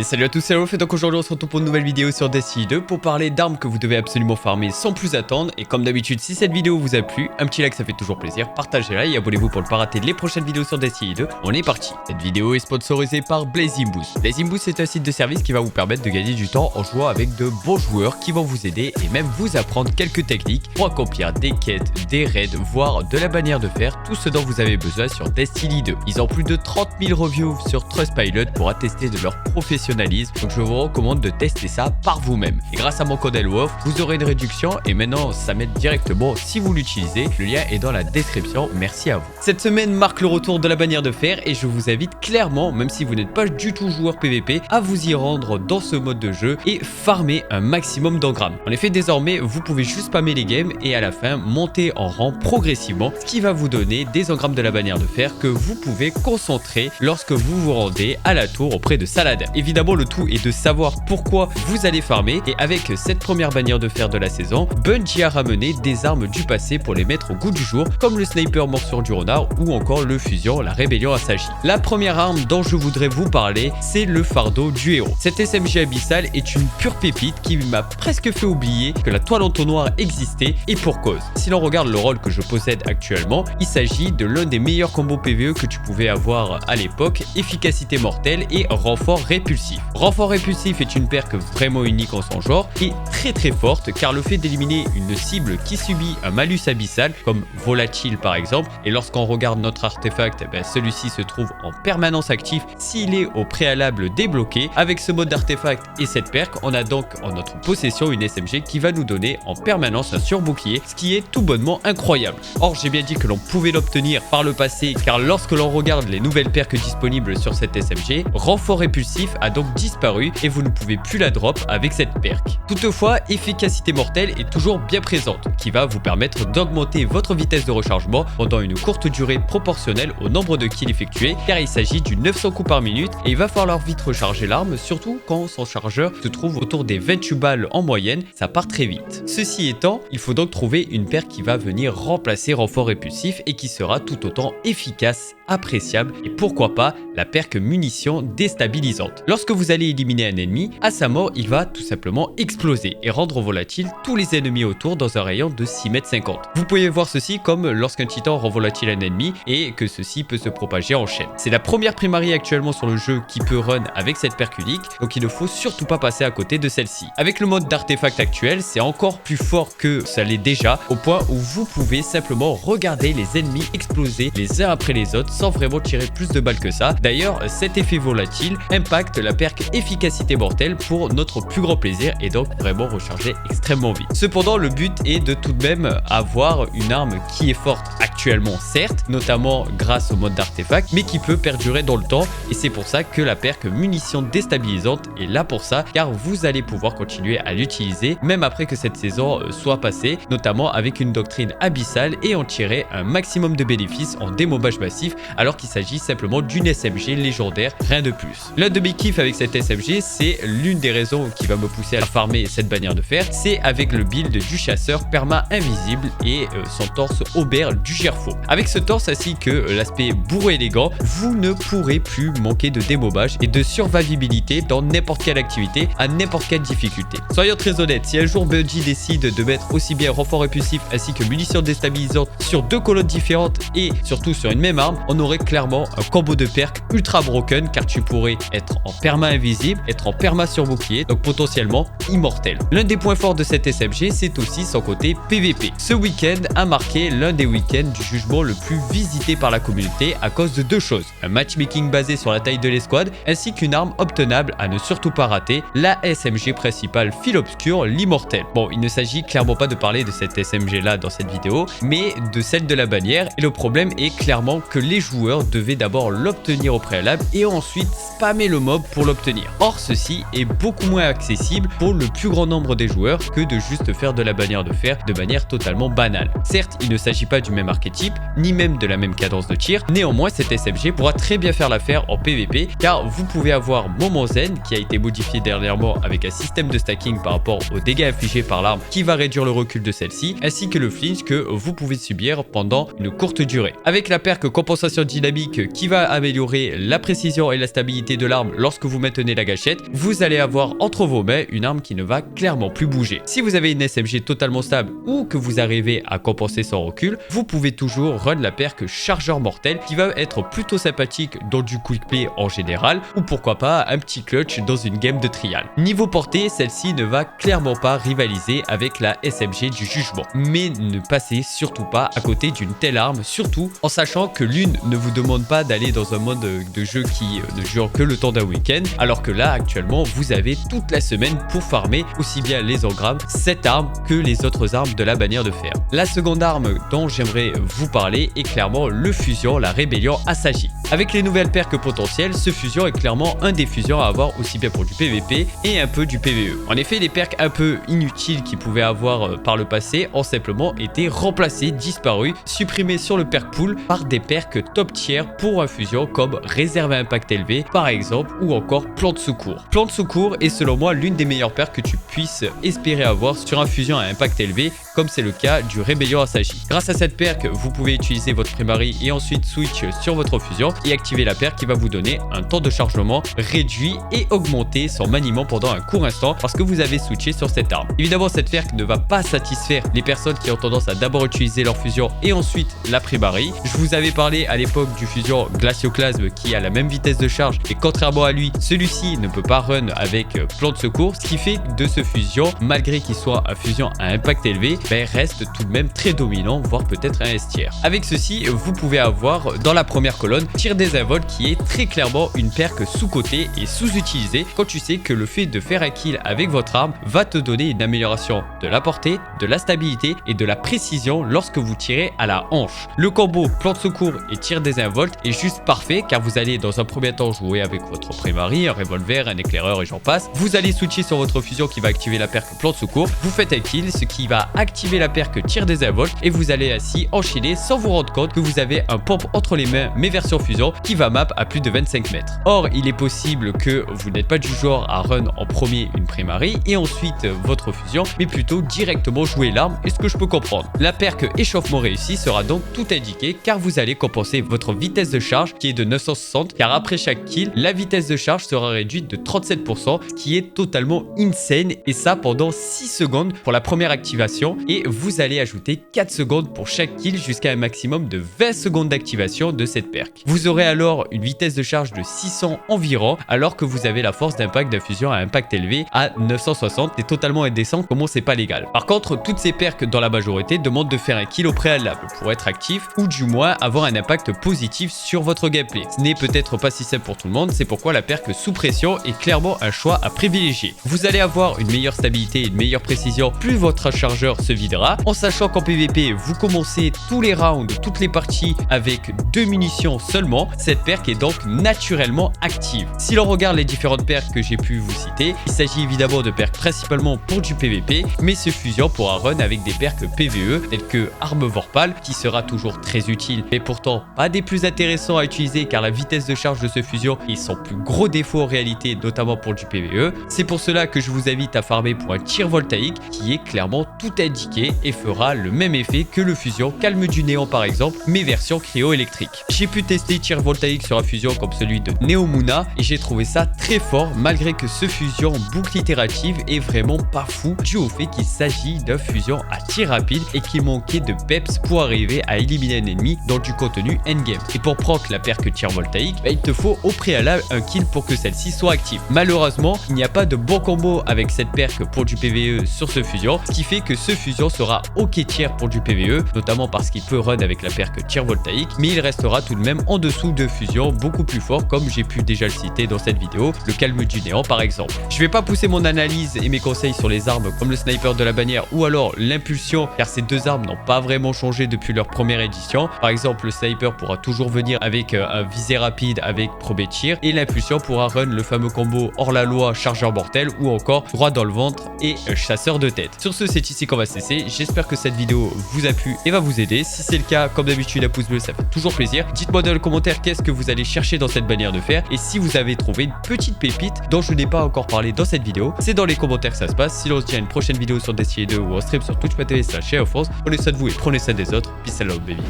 salut à tous, c'est Wolf et donc aujourd'hui on se retrouve pour une nouvelle vidéo sur Destiny 2 pour parler d'armes que vous devez absolument farmer sans plus attendre. Et comme d'habitude, si cette vidéo vous a plu, un petit like ça fait toujours plaisir, partagez-la et abonnez-vous pour ne pas rater les prochaines vidéos sur Destiny 2. On est parti. Cette vidéo est sponsorisée par Blazing Boost. Blazing Boost c'est un site de service qui va vous permettre de gagner du temps en jouant avec de bons joueurs qui vont vous aider et même vous apprendre quelques techniques pour accomplir des quêtes, des raids, voire de la bannière de fer, tout ce dont vous avez besoin sur Destiny 2. Ils ont plus de 30 000 reviews sur Trustpilot pour attester de leur professionnalisme, donc je vous recommande de tester ça par vous-même. Et grâce à mon code ELWOLF, vous aurez une réduction et maintenant ça m'aide directement si vous l'utilisez. Le lien est dans la description, merci à vous. Cette semaine marque le retour de la bannière de fer et je vous invite clairement, même si vous n'êtes pas du tout joueur PVP, à vous y rendre dans ce mode de jeu et farmer un maximum d'engrammes. En effet, désormais, vous pouvez juste spammer les games et à la fin monter en rang progressivement, ce qui va vous donner des engrammes de la bannière de fer que vous pouvez concentrer lorsque vous vous rendez à la tour auprès de Saladin. Évidemment, le tout est de savoir pourquoi vous allez farmer et avec cette première bannière de fer de la saison, Bungie a ramené des armes du passé pour les mettre au goût du jour, comme le sniper morsure du renard ou encore le fusion la rébellion Assagie. La première arme dont je voudrais vous parler, c'est le fardeau du héros. Cette SMG abyssale est une pure pépite qui m'a presque fait oublier que la toile entonnoir existait et pour cause. Si l'on regarde le rôle que je possède actuellement, il s'agit de l'un des meilleurs combos PvE que tu pouvais avoir à l'époque, efficacité mortelle et renfort répulsif. Renfort répulsif est une perque vraiment unique en son genre et très forte car le fait d'éliminer une cible qui subit un malus abyssal comme volatile par exemple, et lorsqu'on regarde notre artefact, celui-ci se trouve en permanence actif s'il est au préalable débloqué. Avec ce mode d'artefact et cette perque, on a donc en notre possession une SMG qui va nous donner en permanence un surbouclier, ce qui est tout bonnement incroyable. Or j'ai bien dit que l'on pouvait l'obtenir par le passé car lorsque l'on regarde les nouvelles perques disponibles sur cette SMG, renfort répulsif a donc disparu et vous ne pouvez plus la drop avec cette perque. Toutefois, efficacité mortelle est toujours bien présente, qui va vous permettre d'augmenter votre vitesse de rechargement pendant une courte durée proportionnelle au nombre de kills effectués, car il s'agit du 900 coups par minute et il va falloir vite recharger l'arme, surtout quand son chargeur se trouve autour des 28 balles en moyenne, ça part très vite. Ceci étant, il faut donc trouver une perque qui va venir remplacer renfort répulsif et qui sera tout autant efficace, appréciable et pourquoi pas la perque munition déstabilisante. Lorsque vous allez éliminer un ennemi, à sa mort il va tout simplement exploser et rendre volatile tous les ennemis autour dans un rayon de 6,50 m. Vous pouvez voir ceci comme lorsqu'un titan rend volatile un ennemi et que ceci peut se propager en chaîne. C'est la première primarie actuellement sur le jeu qui peut run avec cette perque unique, donc il ne faut surtout pas passer à côté de celle-ci. Avec le mode d'artefact actuel, c'est encore plus fort que ça l'est déjà, au point où vous pouvez simplement regarder les ennemis exploser les uns après les autres sans vraiment tirer plus de balles que ça. D'ailleurs, cet effet volatile impacte la perque efficacité mortelle pour notre plus grand plaisir et donc vraiment recharger extrêmement vite. Cependant, le but est de tout de même avoir une arme qui est forte actuellement, certes, notamment grâce au mode d'artefact, mais qui peut perdurer dans le temps et c'est pour ça que la perque munition déstabilisante est là pour ça, car vous allez pouvoir continuer à l'utiliser même après que cette saison soit passée, notamment avec une doctrine abyssale et en tirer un maximum de bénéfices en démobage massif alors qu'il s'agit simplement d'une SMG légendaire, rien de plus. L'un de mes kiffs avec cette SMG, c'est l'une des raisons qui va me pousser à farmer cette bannière de fer, c'est avec le build du chasseur perma invisible et son torse aubert du Gerfo. Avec ce torse ainsi que l'aspect bourré élégant, vous ne pourrez plus manquer de démobage et de survivabilité dans n'importe quelle activité, à n'importe quelle difficulté. Soyons très honnêtes, si un jour Bungie décide de mettre aussi bien renfort répulsif ainsi que munitions déstabilisantes sur deux colonnes différentes et surtout sur une même arme, on aurait clairement un combo de perks ultra broken car tu pourrais être en perma invisible, être en perma sur bouclier, donc potentiellement immortel. L'un des points forts de cette SMG, c'est aussi son côté PVP. Ce week-end a marqué l'un des week-ends du jugement le plus visité par la communauté à cause de deux choses. Un matchmaking basé sur la taille de l'escouade ainsi qu'une arme obtenable à ne surtout pas rater, la SMG principale fil obscur, l'immortel. Bon, il ne s'agit clairement pas de parler de cette SMG là dans cette vidéo, mais de celle de la bannière et le problème est clairement que les joueurs devaient d'abord l'obtenir au préalable et ensuite spammer le mob pour l'obtenir. Or ceci est beaucoup moins accessible pour le plus grand nombre des joueurs que de juste faire de la bannière de fer de manière totalement banale. Certes, il ne s'agit pas du même archétype, ni même de la même cadence de tir, néanmoins cette SMG pourra très bien faire l'affaire en PVP car vous pouvez avoir Moment Zen qui a été modifié dernièrement avec un système de stacking par rapport aux dégâts infligés par l'arme qui va réduire le recul de celle-ci, ainsi que le flinch que vous pouvez subir pendant une courte durée. Avec la perque compensation dynamique qui va améliorer la précision et la stabilité de l'arme lorsque vous vous maintenez la gâchette, vous allez avoir entre vos mains une arme qui ne va clairement plus bouger. Si vous avez une SMG totalement stable ou que vous arrivez à compenser son recul, vous pouvez toujours run la perk chargeur mortel qui va être plutôt sympathique dans du quick play en général ou pourquoi pas un petit clutch dans une game de trial. Niveau portée, celle-ci ne va clairement pas rivaliser avec la SMG du jugement, mais ne passez surtout pas à côté d'une telle arme, surtout en sachant que l'une ne vous demande pas d'aller dans un mode de jeu qui ne dure que le temps d'un week-end, alors que là actuellement vous avez toute la semaine pour farmer aussi bien les engrammes, cette arme que les autres armes de la bannière de fer. La seconde arme dont j'aimerais vous parler est clairement le fusion, la rébellion Assagie. Avec les nouvelles perks potentielles, ce fusion est clairement un des fusions à avoir aussi bien pour du PVP et un peu du PVE. En effet, les perks un peu inutiles qu'ils pouvaient avoir par le passé ont simplement été remplacés, disparus, supprimés sur le perk pool par des perks top tier pour un fusion comme réserve à impact élevé par exemple ou encore plan de secours. Plan de secours est selon moi l'une des meilleures perks que tu puisses espérer avoir sur un fusion à impact élevé comme c'est le cas du rébellion Assagie. Grâce à cette perk, vous pouvez utiliser votre primary et ensuite switch sur votre fusion et activer la perk qui va vous donner un temps de chargement réduit et augmenter son maniement pendant un court instant parce que vous avez switché sur cette arme. Évidemment, cette perk ne va pas satisfaire les personnes qui ont tendance à d'abord utiliser leur fusion et ensuite la primary. Je vous avais parlé à l'époque du fusion Glacioclasme qui a la même vitesse de charge et contrairement à lui, celui-ci ne peut pas run avec plan de secours, ce qui fait de ce fusion, malgré qu'il soit un fusion à impact élevé, reste tout de même très dominant, voire peut-être un S tier. Avec ceci, vous pouvez avoir dans la première colonne tir désinvolte qui est très clairement une perk sous-cotée et sous-utilisée quand tu sais que le fait de faire un kill avec votre arme va te donner une amélioration de la portée, de la stabilité et de la précision lorsque vous tirez à la hanche. Le combo plan de secours et tir désinvolte est juste parfait car vous allez dans un premier temps jouer avec votre primary, un revolver, un éclaireur et j'en passe. Vous allez switcher sur votre fusion qui va activer la perk plan de secours, vous faites un kill, ce qui va activer la perk tir désinvolte et vous allez ainsi enchaîner sans vous rendre compte que vous avez un pompe entre les mains mais version fusion qui va map à plus de 25 mètres. Or, il est possible que vous n'êtes pas du genre à run en premier une primary et ensuite votre fusion, mais plutôt directement jouer l'arme et ce que je peux comprendre. La perk échauffement réussi sera donc tout indiqué car vous allez compenser votre vitesse de charge qui est de 960 car après chaque kill, la vitesse de charge sera réduite de 37% qui est totalement insane et ça pendant 6 secondes pour la première activation et vous allez ajouter 4 secondes pour chaque kill jusqu'à un maximum de 20 secondes d'activation de cette perk. Vous aurez alors une vitesse de charge de 600 environ alors que vous avez la force d'impact d'un fusion à impact élevé à 960. C'est totalement indécent comment c'est pas légal. Par contre, toutes ces perks dans la majorité demandent de faire un kill au préalable pour être actif ou du moins avoir un impact positif sur votre gameplay. Ce n'est peut-être pas si simple pour tout le monde, c'est pourquoi la perk sous pression est clairement un choix à privilégier. Vous allez avoir une meilleure stabilité et une meilleure précision plus votre chargeur se videra, en sachant qu'en PVP vous commencez tous les rounds, toutes les parties avec 2 munitions seulement. Cette perk est donc naturellement active. Si l'on regarde les différentes perks que j'ai pu vous citer, il s'agit évidemment de perks principalement pour du PVP, mais ce fusion pourra run avec des perks PVE telles que Arme Vorpal qui sera toujours très utile mais pourtant pas des plus intéressants à utiliser car la vitesse de charge de ce fusion est son plus gros défaut en réalité, notamment pour du PVE. C'est pour cela que je vous invite à farmer pour un tir voltaïque qui est clairement tout indiqué et fera le même effet que le fusion Calme du Néant par exemple, mais version cryo-électrique. J'ai pu tester tir voltaïque sur un fusion comme celui de Neomuna et j'ai trouvé ça très fort malgré que ce fusion boucle itérative est vraiment pas fou dû au fait qu'il s'agit d'un fusion à tir rapide et qu'il manquait de peps pour arriver à éliminer un ennemi dans du contenu endgame. Et pour proc la perk tir voltaïque, il te faut au préalable un kill pour que celle-ci soit active. Malheureusement, il n'y a pas de bon combo avec cette perk pour du PVE sur ce fusion, ce qui fait que ce fusion sera ok tier pour du PVE, notamment parce qu'il peut run avec la perk tir voltaïque, mais il restera tout de même en dessous de fusions beaucoup plus forts comme j'ai pu déjà le citer dans cette vidéo, le Calme du Néant par exemple. Je vais pas pousser mon analyse et mes conseils sur les armes comme le sniper de la bannière ou alors l'impulsion car ces deux armes n'ont pas vraiment changé depuis leur première édition. Par exemple, le sniper pourra toujours venir avec un visé rapide avec probé tir et l'impulsion pourra run le fameux combo hors la loi chargeur mortel ou encore droit dans le ventre et chasseur de tête. Sur ce, c'est ici qu'on va cesser. J'espère que cette vidéo vous a plu et va vous aider. Si c'est le cas, comme d'habitude, un pouce bleu, ça fait toujours plaisir. Dites-moi dans le commentaire qu'est-ce que vous allez chercher dans cette bannière de fer et si vous avez trouvé une petite pépite dont je n'ai pas encore parlé dans cette vidéo. C'est dans les commentaires que ça se passe. Si l'on se dit à une prochaine vidéo sur Destiny 2 ou en stream sur twitch.tv/ShareForce, prenez soin de vous et prenez soin des autres. Peace out baby.